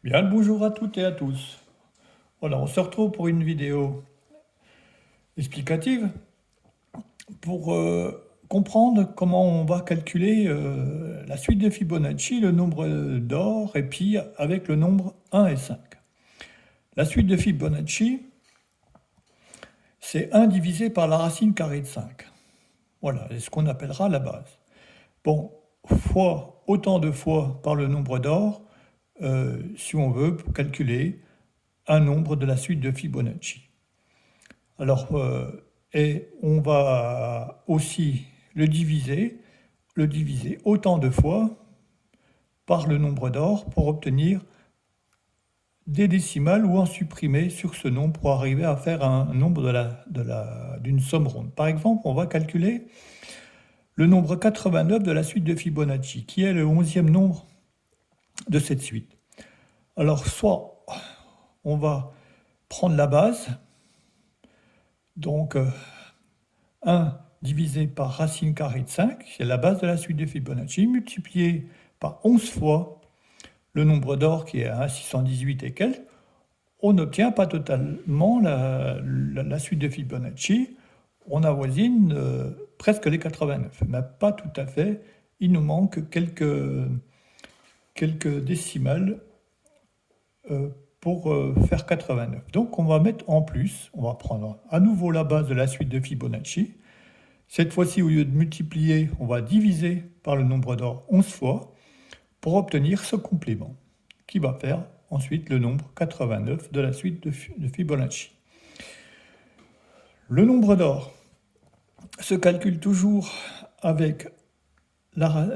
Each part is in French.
Bien le bonjour à toutes et à tous. Voilà, on se retrouve pour une vidéo explicative pour comprendre comment on va calculer la suite de Fibonacci, le nombre d'or, et puis avec le nombre 1 et 5. La suite de Fibonacci, c'est 1 divisé par la racine carrée de 5. Voilà, c'est ce qu'on appellera la base. Bon, fois autant de fois par le nombre d'or, si on veut calculer un nombre de la suite de Fibonacci. Alors, et on va aussi le diviser autant de fois par le nombre d'or pour obtenir des décimales ou en supprimer sur ce nombre pour arriver à faire un nombre d'une somme ronde. Par exemple, on va calculer le nombre 89 de la suite de Fibonacci, qui est le 11e nombre de cette suite. Alors, soit on va prendre la base, donc 1 divisé par racine carrée de 5, c'est la base de la suite de Fibonacci, multiplié par 11 fois le nombre d'or qui est à 618 et quelques, on n'obtient pas totalement la suite de Fibonacci, on avoisine presque les 89, mais pas tout à fait, il nous manque quelques décimales pour faire 89. Donc on va mettre en plus, on va prendre à nouveau la base de la suite de Fibonacci. Cette fois-ci, au lieu de multiplier, on va diviser par le nombre d'or 11 fois pour obtenir ce complément, qui va faire ensuite le nombre 89 de la suite de Fibonacci. Le nombre d'or se calcule toujours avec la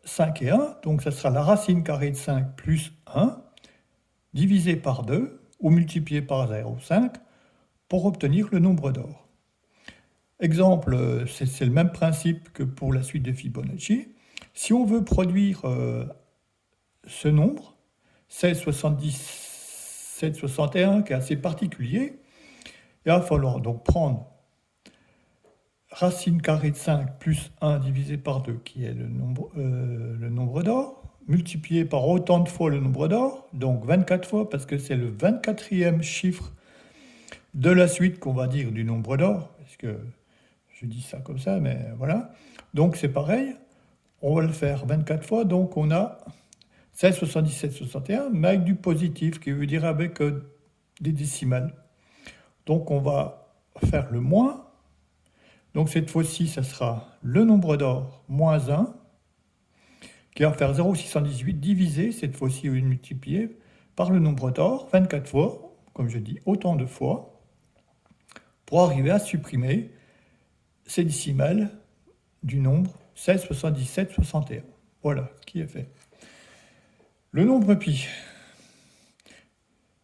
5 et 1, donc ça sera la racine carrée de 5 plus 1, divisé par 2, ou multiplié par 0,5, pour obtenir le nombre d'or. Exemple, c'est le même principe que pour la suite de Fibonacci. Si on veut produire ce nombre, 1670, 761, qui est assez particulier, il va falloir donc prendre racine carrée de 5 plus 1 divisé par 2, qui est le nombre d'or, multiplié par autant de fois le nombre d'or, donc 24 fois, parce que c'est le 24e chiffre de la suite qu'on va dire du nombre d'or, parce que je dis ça comme ça, mais voilà. Donc c'est pareil, on va le faire 24 fois, donc on a 16, 77, 61, mais avec du positif, qui veut dire avec des décimales. Donc on va faire le moins. Donc cette fois-ci, ça sera le nombre d'or moins 1, qui va faire 0,618 divisé, cette fois-ci multiplié, par le nombre d'or, 24 fois, comme je dis, autant de fois, pour arriver à supprimer ces décimales du nombre 16, 77, 61. Voilà ce qui est fait. Le nombre pi,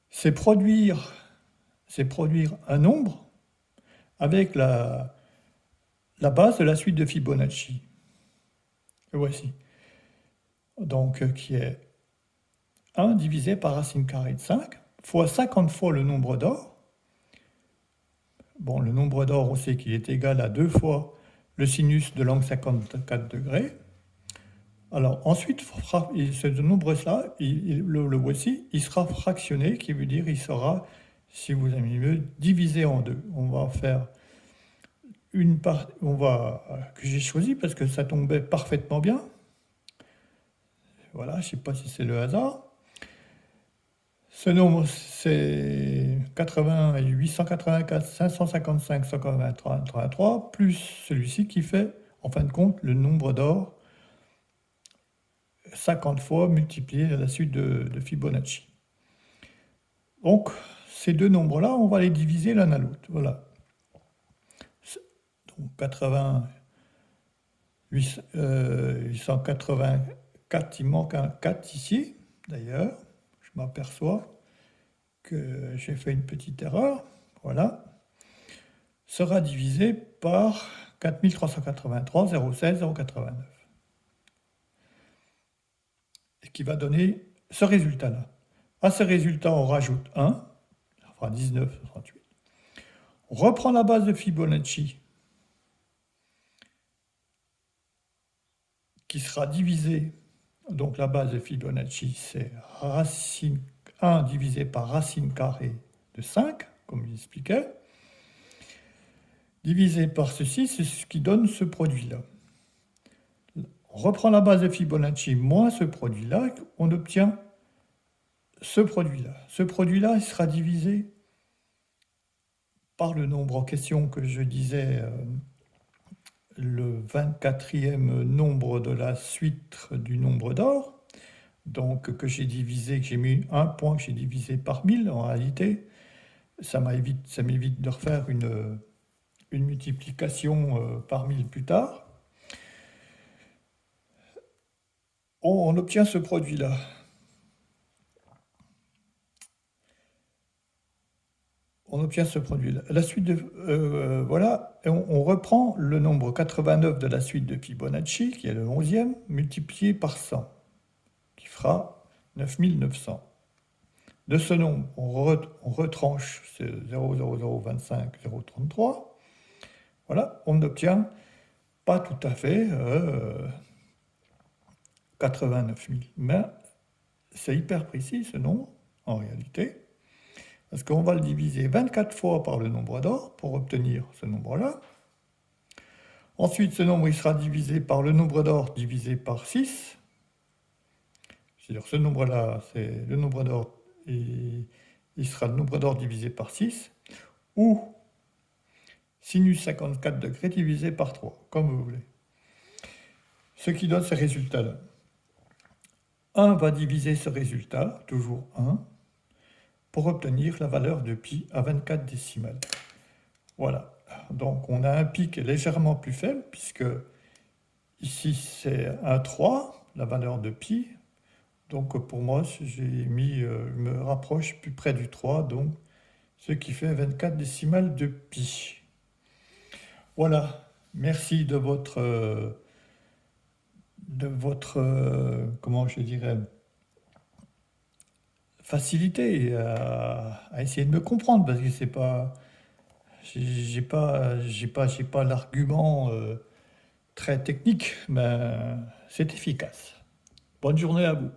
c'est produire un nombre avec la base de la suite de Fibonacci. Le voici. Donc, qui est 1 divisé par racine carrée de 5, fois 50 fois le nombre d'or. Bon, le nombre d'or, on sait qu'il est égal à 2 fois le sinus de l'angle 54 degrés. Alors ensuite, ce nombre-là, le voici, il sera fractionné, qui veut dire il sera, si vous aimez mieux, divisé en deux. On va faire une part, que j'ai choisi parce que ça tombait parfaitement bien. Voilà, je ne sais pas si c'est le hasard. Ce nombre, c'est 80, 884, 555, 183, plus celui-ci qui fait, en fin de compte, le nombre d'or 50 fois multiplié à la suite de Fibonacci. Donc, ces deux nombres-là, on va les diviser l'un à l'autre. Voilà. Donc, 80, 884, il manque un 4 ici, d'ailleurs. Je m'aperçois que j'ai fait une petite erreur. Voilà. Sera divisé par 4383, 016, 089. Et qui va donner ce résultat-là. À ce résultat, on rajoute 1, ça fera 19, 68. On reprend la base de Fibonacci, qui sera divisée, donc la base de Fibonacci, c'est racine 1 divisé par racine carrée de 5, comme il expliquait, divisé par ceci, c'est ce qui donne ce produit-là. On reprend la base de Fibonacci moins ce produit-là, on obtient ce produit-là. Ce produit-là, il sera divisé par le nombre en question que je disais, le 24e nombre de la suite du nombre d'or, donc que j'ai divisé, que j'ai mis un point que j'ai divisé par 1000 en réalité, ça m'évite de refaire une multiplication par 1000 plus tard. On obtient ce produit-là. On obtient ce produit-là. La suite de... voilà, et on reprend le nombre 89 de la suite de Fibonacci, qui est le 11e, multiplié par 100, qui fera 9900. De ce nombre, on retranche ce 0,0025, 0,33. Voilà, on obtient pas tout à fait 89 000. Mais c'est hyper précis ce nombre, en réalité, parce qu'on va le diviser 24 fois par le nombre d'or pour obtenir ce nombre-là. Ensuite, ce nombre il sera divisé par le nombre d'or divisé par 6. C'est-à-dire ce nombre-là, c'est le nombre d'or, et il sera le nombre d'or divisé par 6, ou sinus 54 degrés divisé par 3, comme vous voulez. Ce qui donne ce résultat-là. 1 va diviser ce résultat, toujours 1, pour obtenir la valeur de pi à 24 décimales. Voilà. Donc on a un pi qui est légèrement plus faible, puisque ici c'est 1,3, la valeur de pi. Donc pour moi, j'ai mis, je me rapproche plus près du 3, donc ce qui fait 24 décimales de pi. Voilà. Merci de votre comment je dirais, facilité à essayer de me comprendre, parce que c'est pas, j'ai pas l'argument très technique, mais c'est efficace. Bonne journée à vous.